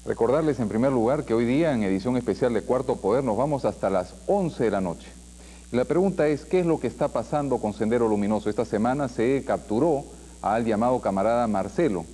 Recordarles en primer lugar que hoy día en edición especial de Cuarto Poder nos vamos hasta las 11 de la noche. Y la pregunta es, ¿qué es lo que está pasando con Sendero Luminoso? Esta semana se capturó al llamado camarada Marcelo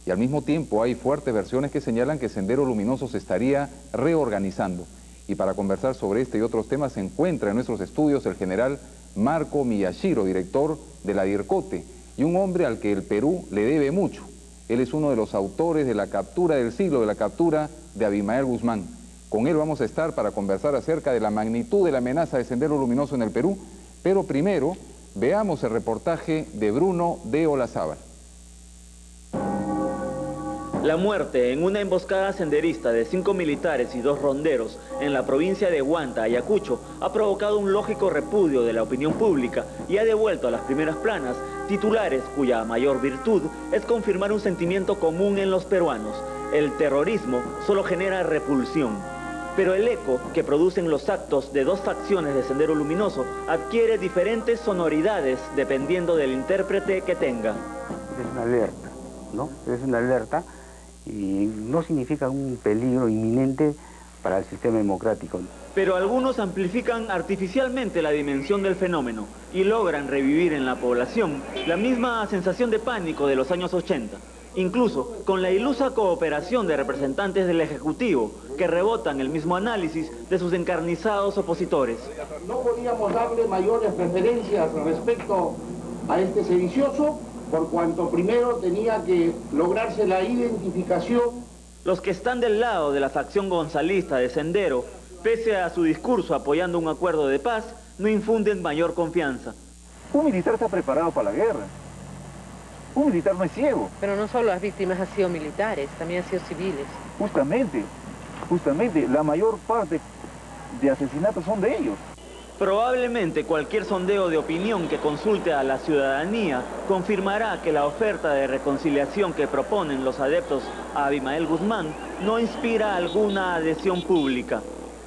y al mismo tiempo hay fuertes versiones que señalan que Sendero Luminoso se estaría reorganizando. Y para conversar sobre este y otros temas se encuentra en nuestros estudios el general Marco Miyashiro, director de la DIRCOTE, y un hombre al que el Perú le debe mucho. Él es uno de los autores de la captura del siglo, de la captura de Abimael Guzmán. Con él vamos a estar para conversar acerca de la magnitud de la amenaza de Sendero Luminoso en el Perú, pero primero veamos el reportaje de Bruno de Olazábal. La muerte en una emboscada senderista de 5 militares y 2 ronderos en la provincia de Huanta, Ayacucho, ha provocado un lógico repudio de la opinión pública y ha devuelto a las primeras planas titulares cuya mayor virtud es confirmar un sentimiento común en los peruanos. El terrorismo solo genera repulsión, pero el eco que producen los actos de 2 facciones de Sendero Luminoso adquiere diferentes sonoridades dependiendo del intérprete que tenga. Es una alerta, ¿no? Es una alerta y no significa un peligro inminente para el sistema democrático. Pero algunos amplifican artificialmente la dimensión del fenómeno y logran revivir en la población la misma sensación de pánico de los años 80, incluso con la ilusa cooperación de representantes del Ejecutivo que rebotan el mismo análisis de sus encarnizados opositores. No podíamos darle mayores preferencias respecto a este sedicioso, por cuanto primero tenía que lograrse la identificación. Los que están del lado de la facción gonzalista de Sendero, pese a su discurso apoyando un acuerdo de paz, no infunden mayor confianza. Un militar está preparado para la guerra. Un militar no es ciego. Pero no solo las víctimas han sido militares, también han sido civiles. Justamente, la mayor parte de asesinatos son de ellos. Probablemente cualquier sondeo de opinión que consulte a la ciudadanía confirmará que la oferta de reconciliación que proponen los adeptos a Abimael Guzmán no inspira alguna adhesión pública.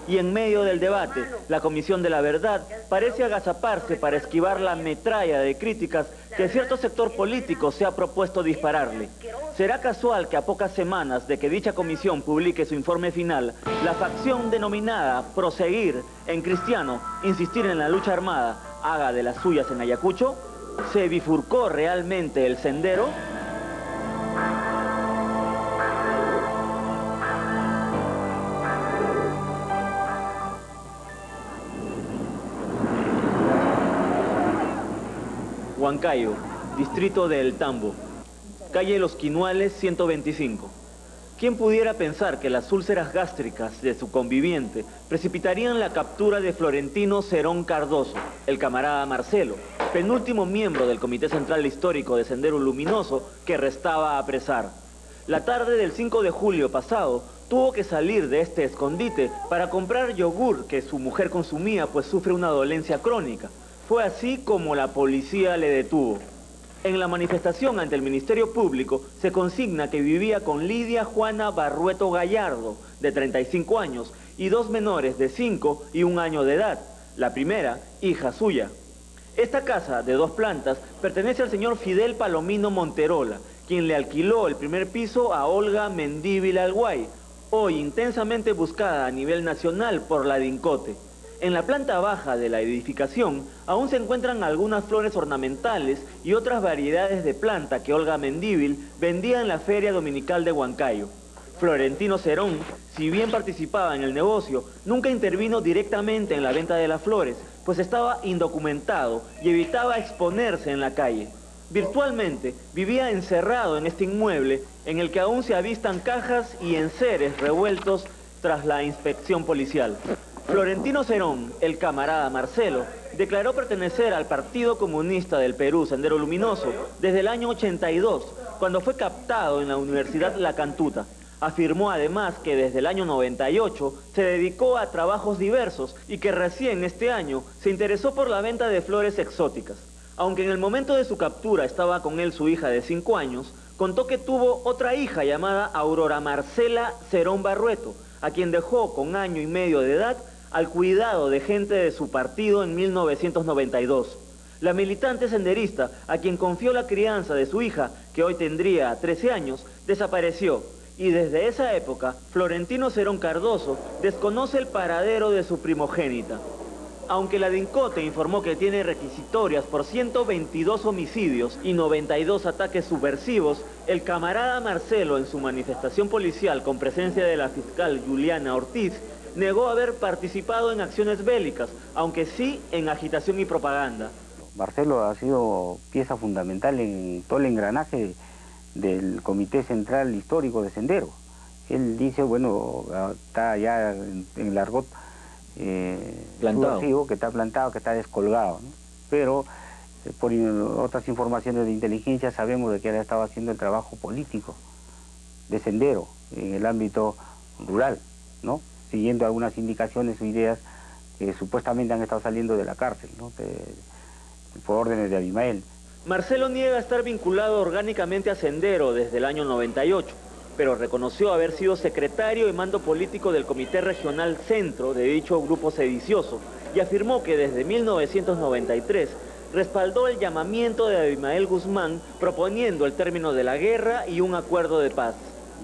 Y en medio del debate, la Comisión de la Verdad parece agazaparse para esquivar la metralla de críticas que cierto sector político se ha propuesto dispararle. ¿Será casual que a pocas semanas de que dicha comisión publique su informe final, la facción denominada Proseguir en cristiano, insistir en la lucha armada, haga de las suyas en Ayacucho? ¿Se bifurcó realmente el sendero? Huancayo, distrito de El Tambo, calle Los Quinuales 125. ¿Quién pudiera pensar que las úlceras gástricas de su conviviente precipitarían la captura de Florentino Cerón Cardoso, el camarada Marcelo, penúltimo miembro del Comité Central Histórico de Sendero Luminoso que restaba apresar? La tarde del 5 de julio pasado tuvo que salir de este escondite para comprar yogur que su mujer consumía, pues sufre una dolencia crónica. Fue así como la policía le detuvo. En la manifestación ante el Ministerio Público se consigna que vivía con Lidia Juana Barrueto Gallardo, de 35 años, y 2 menores de 5 y 1 año de edad, la primera, hija suya. Esta casa, de 2 plantas, pertenece al señor Fidel Palomino Monterola, quien le alquiló el primer piso a Olga Mendívil Alguay, hoy intensamente buscada a nivel nacional por la DIRCOTE. En la planta baja de la edificación aún se encuentran algunas flores ornamentales y otras variedades de planta que Olga Mendívil vendía en la feria dominical de Huancayo. Florentino Cerón, si bien participaba en el negocio, nunca intervino directamente en la venta de las flores, pues estaba indocumentado y evitaba exponerse en la calle. Virtualmente vivía encerrado en este inmueble en el que aún se avistan cajas y enseres revueltos tras la inspección policial. Florentino Cerón, el camarada Marcelo, declaró pertenecer al Partido Comunista del Perú, Sendero Luminoso, desde el año 82, cuando fue captado en la Universidad La Cantuta. Afirmó además que desde el año 98 se dedicó a trabajos diversos y que recién este año se interesó por la venta de flores exóticas. Aunque en el momento de su captura estaba con él su hija de 5 años, contó que tuvo otra hija llamada Aurora Marcela Cerón Barrueto, a quien dejó con 1 año y medio de edad al cuidado de gente de su partido en 1992. La militante senderista, a quien confió la crianza de su hija, que hoy tendría 13 años, desapareció y desde esa época, Florentino Cerón Cardoso desconoce el paradero de su primogénita. Aunque la DINCOTE informó que tiene requisitorias por 122 homicidios y 92 ataques subversivos, el camarada Marcelo, en su manifestación policial con presencia de la fiscal Juliana Ortiz, negó haber participado en acciones bélicas, aunque sí en agitación y propaganda. Marcelo ha sido pieza fundamental en todo el engranaje del Comité Central Histórico de Sendero. Él dice, bueno, está ya en el argot subversivo, que está plantado, que está descolgado, ¿no? Pero por otras informaciones de inteligencia sabemos de que él estaba haciendo el trabajo político de Sendero en el ámbito rural, ¿no? Siguiendo algunas indicaciones o ideas que supuestamente han estado saliendo de la cárcel, ¿no? Por órdenes de Abimael. Marcelo niega estar vinculado orgánicamente a Sendero desde el año 98, pero reconoció haber sido secretario y mando político del Comité Regional Centro de dicho grupo sedicioso y afirmó que desde 1993 respaldó el llamamiento de Abimael Guzmán proponiendo el término de la guerra y un acuerdo de paz.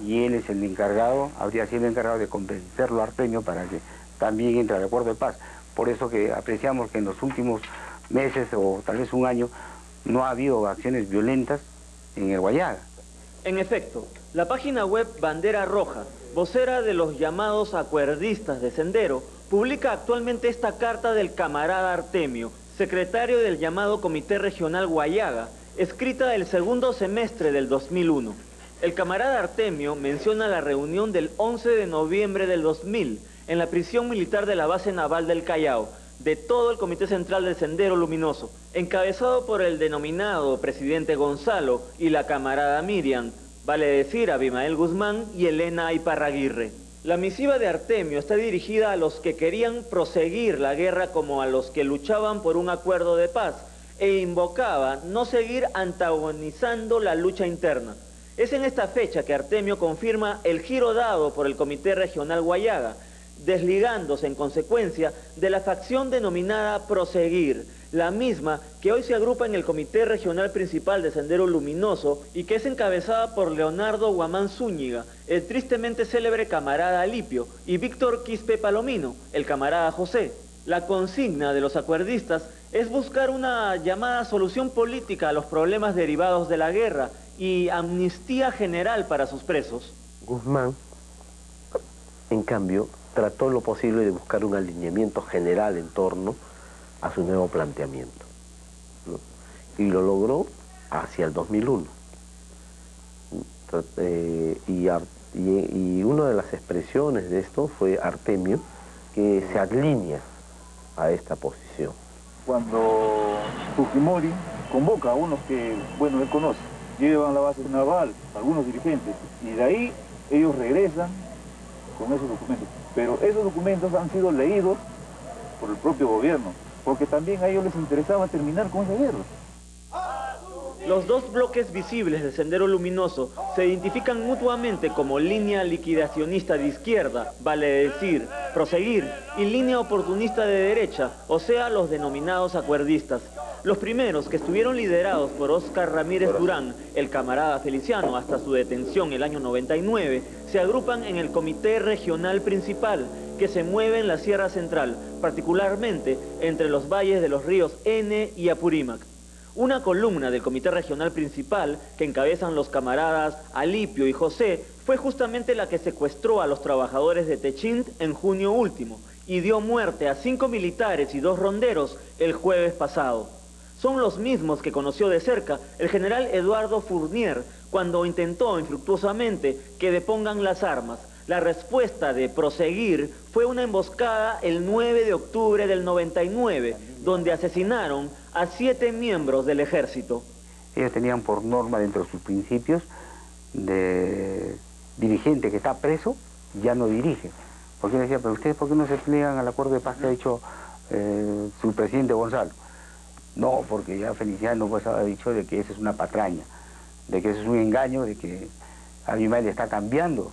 Y él es el encargado, habría sido el encargado de convencerlo a Artemio para que también entre al acuerdo de paz. Por eso que apreciamos que en los últimos meses o tal vez un año no ha habido acciones violentas en el Guayaga. En efecto, la página web Bandera Roja, vocera de los llamados acuerdistas de Sendero, publica actualmente esta carta del camarada Artemio, secretario del llamado Comité Regional Guayaga, escrita el segundo semestre del 2001. El camarada Artemio menciona la reunión del 11 de noviembre del 2000 en la prisión militar de la base naval del Callao, de todo el Comité Central del Sendero Luminoso, encabezado por el denominado presidente Gonzalo y la camarada Miriam, vale decir Abimael Guzmán y Elena Iparraguirre. La misiva de Artemio está dirigida a los que querían proseguir la guerra como a los que luchaban por un acuerdo de paz e invocaba no seguir antagonizando la lucha interna. Es en esta fecha que Artemio confirma el giro dado por el Comité Regional Guayaga, desligándose en consecuencia de la facción denominada Proseguir, la misma que hoy se agrupa en el Comité Regional Principal de Sendero Luminoso y que es encabezada por Leonardo Guamán Zúñiga, el tristemente célebre camarada Alipio, y Víctor Quispe Palomino, el camarada José. La consigna de los acuerdistas es buscar una llamada solución política a los problemas derivados de la guerra y amnistía general para sus presos. Guzmán, en cambio, trató lo posible de buscar un alineamiento general en torno a su nuevo planteamiento, ¿no? Y lo logró hacia el 2001. Y una de las expresiones de esto fue Artemio, que se alinea a esta posición. Cuando Fujimori convoca a unos que, bueno, él conoce, llevan la base naval, algunos dirigentes, y de ahí ellos regresan con esos documentos. Pero esos documentos han sido leídos por el propio gobierno, porque también a ellos les interesaba terminar con esa guerra. Los dos bloques visibles de Sendero Luminoso se identifican mutuamente como línea liquidacionista de izquierda, vale decir, Proseguir, y línea oportunista de derecha, o sea, los denominados acuerdistas. Los primeros, que estuvieron liderados por Óscar Ramírez Durán, el camarada Feliciano, hasta su detención el año 99, se agrupan en el Comité Regional Principal, que se mueve en la Sierra Central, particularmente entre los valles de los ríos N y Apurímac. Una columna del Comité Regional Principal, que encabezan los camaradas Alipio y José, fue justamente la que secuestró a los trabajadores de Techint en junio último y dio muerte a 5 militares y 2 ronderos el jueves pasado. Son los mismos que conoció de cerca el general Eduardo Fournier cuando intentó infructuosamente que depongan las armas. La respuesta de Proseguir fue una emboscada el 9 de octubre del 99, donde asesinaron a 7 miembros del ejército. Ellos tenían por norma dentro de sus principios de dirigente que está preso, ya no dirige. Porque decía, pero ustedes ¿por qué no se plegan al acuerdo de paz que ha hecho su presidente Gonzalo? No, porque ya Feliciano pues ha dicho de que eso es una patraña, de que eso es un engaño, de que Abimael está cambiando.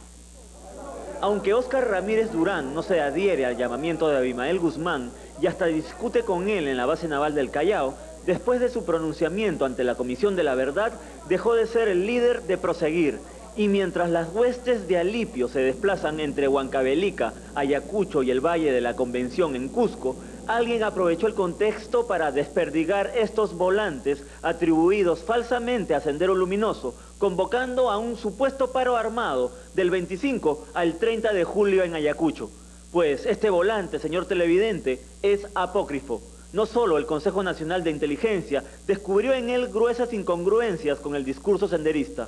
Aunque Óscar Ramírez Durán no se adhiere al llamamiento de Abimael Guzmán y hasta discute con él en la base naval del Callao, después de su pronunciamiento ante la Comisión de la Verdad, dejó de ser el líder de Proseguir Y mientras las huestes de Alipio se desplazan entre Huancavelica, Ayacucho y el Valle de la Convención en Cusco, alguien aprovechó el contexto para desperdigar estos volantes atribuidos falsamente a Sendero Luminoso, convocando a un supuesto paro armado del 25 al 30 de julio en Ayacucho. Pues este volante, señor televidente, es apócrifo. No solo el Consejo Nacional de Inteligencia descubrió en él gruesas incongruencias con el discurso senderista.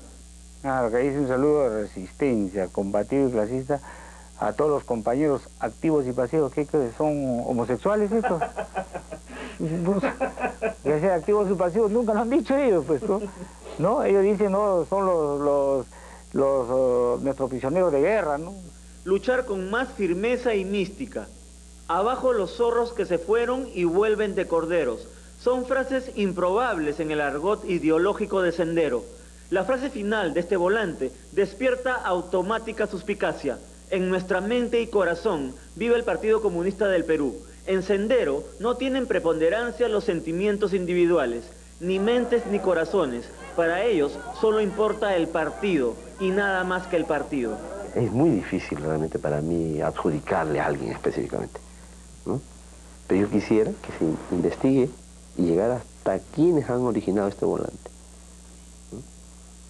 Lo que dice un saludo de resistencia, combativo y clasista a todos los compañeros activos y pasivos. ¿Qué son homosexuales estos? Que sean activos y pasivos nunca lo han dicho ellos, pues, ¿no? Ellos dicen, no, son nuestros prisioneros de guerra, ¿no? Luchar con más firmeza y mística. Abajo los zorros que se fueron y vuelven de corderos. Son frases improbables en el argot ideológico de Sendero. La frase final de este volante despierta automática suspicacia. En nuestra mente y corazón vive el Partido Comunista del Perú. En Sendero no tienen preponderancia los sentimientos individuales, ni mentes ni corazones. Para ellos solo importa el partido y nada más que el partido. Es muy difícil realmente para mí adjudicarle a alguien específicamente, ¿no? Pero yo quisiera que se investigue y llegar hasta quienes han originado este volante, ¿no?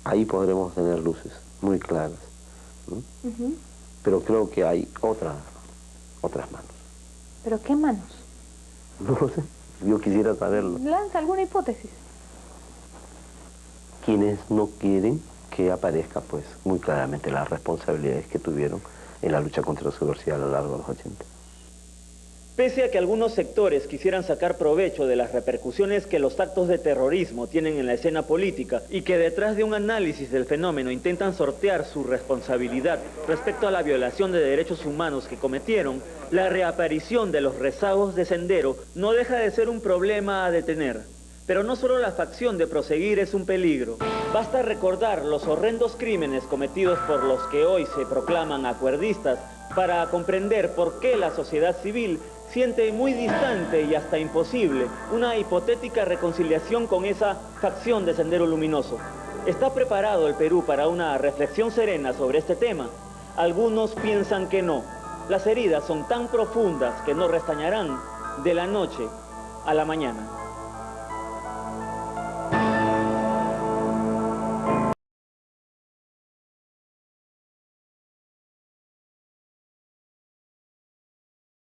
Ahí podremos tener luces muy claras, ¿no? Pero creo que hay otras manos. ¿Pero qué manos? No lo sé, yo quisiera saberlo. Lanza alguna hipótesis. Quienes no quieren que aparezca, pues, muy claramente las responsabilidades que tuvieron en la lucha contra la subversión a lo largo de los 80. Pese a que algunos sectores quisieran sacar provecho de las repercusiones que los actos de terrorismo tienen en la escena política y que detrás de un análisis del fenómeno intentan sortear su responsabilidad respecto a la violación de derechos humanos que cometieron, la reaparición de los rezagos de Sendero no deja de ser un problema a detener. Pero no solo la facción de proseguir es un peligro. Basta recordar los horrendos crímenes cometidos por los que hoy se proclaman acuerdistas para comprender por qué la sociedad civil siente muy distante y hasta imposible una hipotética reconciliación con esa facción de Sendero Luminoso. ¿Está preparado el Perú para una reflexión serena sobre este tema? Algunos piensan que no. Las heridas son tan profundas que no restañarán de la noche a la mañana.